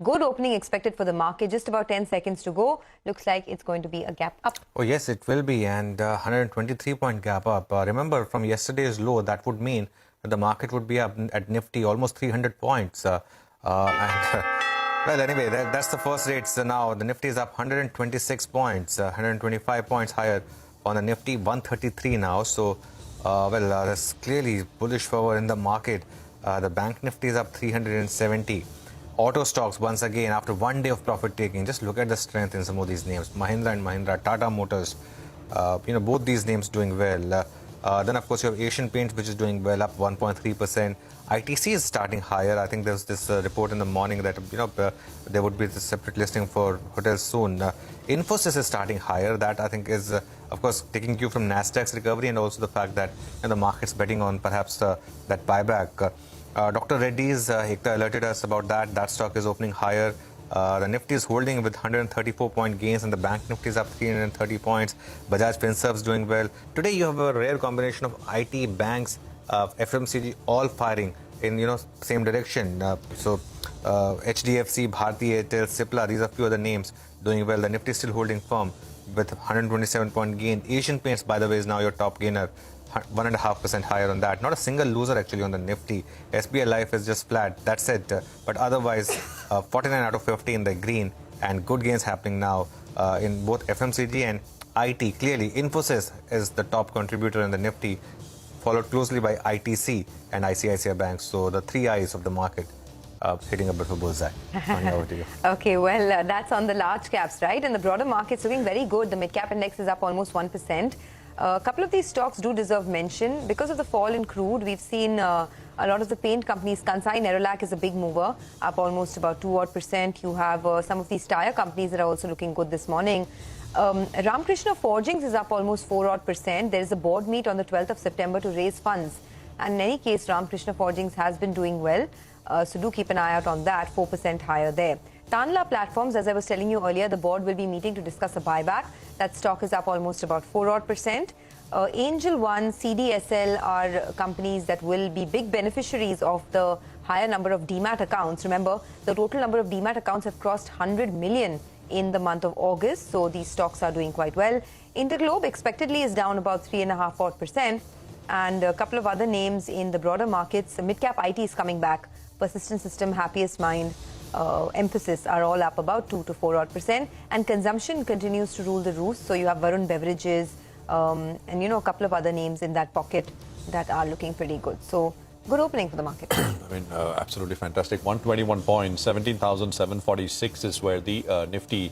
Good opening expected for the market. Just about 10 seconds to go. Looks like it's going to be a gap up. Oh, yes, it will be. And 123-point gap up. Remember, from yesterday's low, that would mean that the market would be up at Nifty almost 300 points. Well, anyway, that's the first rates now. The Nifty is up 126 points, 125 points higher on the Nifty, 133 now. So, there's clearly bullish forward in the market. The Bank Nifty is up 370. Auto stocks, once again, after one day of profit taking, just look at the strength in some of these names. Mahindra and Mahindra, Tata Motors, both these names doing well. Then, of course, you have Asian Paints, which is doing well, up 1.3%. ITC is starting higher. I think there's this report in the morning that, there would be this separate listing for hotels soon. Infosys is starting higher. That, I think, is, of course, taking cue from Nasdaq's recovery and also the fact that the market's betting on perhaps that buyback. Dr. Reddy's, Ekta alerted us about that. That stock is opening higher. The Nifty is holding with 134-point gains and the Bank Nifty is up 330 points. Bajaj Finserv's doing well. Today you have a rare combination of IT, banks, FMCG all firing in same direction. HDFC, Bharti Airtel, Cipla, these are few other names doing well. The Nifty is still holding firm with 127-point gain. Asian Paints, by the way, is now your top gainer. 1.5% higher on that. Not a single loser actually on the Nifty. SBI Life is just flat. That's it. But otherwise, 49 out of 50 in the green and good gains happening now in both FMCG and IT. Clearly, Infosys is the top contributor in the Nifty, followed closely by ITC and ICICI Bank. So the three eyes of the market hitting a bit of a bullseye. Over to you. Okay, well, that's on the large caps, right? And the broader market's looking very good. The mid-cap index is up almost 1%. A couple of these stocks do deserve mention. Because of the fall in crude, we've seen a lot of the paint companies. Kansai Nerolac is a big mover, up almost about 2%. You have some of these tire companies that are also looking good this morning. Ramkrishna Forgings is up almost 4%. There is a board meet on the 12th of September to raise funds. And in any case, Ramkrishna Forgings has been doing well. So do keep an eye out on that, 4% higher there. Tanla Platforms, as I was telling you earlier, the board will be meeting to discuss a buyback. That stock is up almost about 4%. Angel One, CDSL are companies that will be big beneficiaries of the higher number of demat accounts. Remember, the total number of demat accounts have crossed 100 million in the month of August. So these stocks are doing quite well. Interglobe expectedly is down about 3.5%. And a couple of other names in the broader markets. Mid-cap IT is coming back. Persistent System, Happiest Mind, Emphasis are all up about 2 to 4%. And consumption continues to rule the roost. So you have Varun Beverages and, a couple of other names in that pocket that are looking pretty good. So good opening for the market. I mean, absolutely fantastic. 121 points, 17,746 is where the Nifty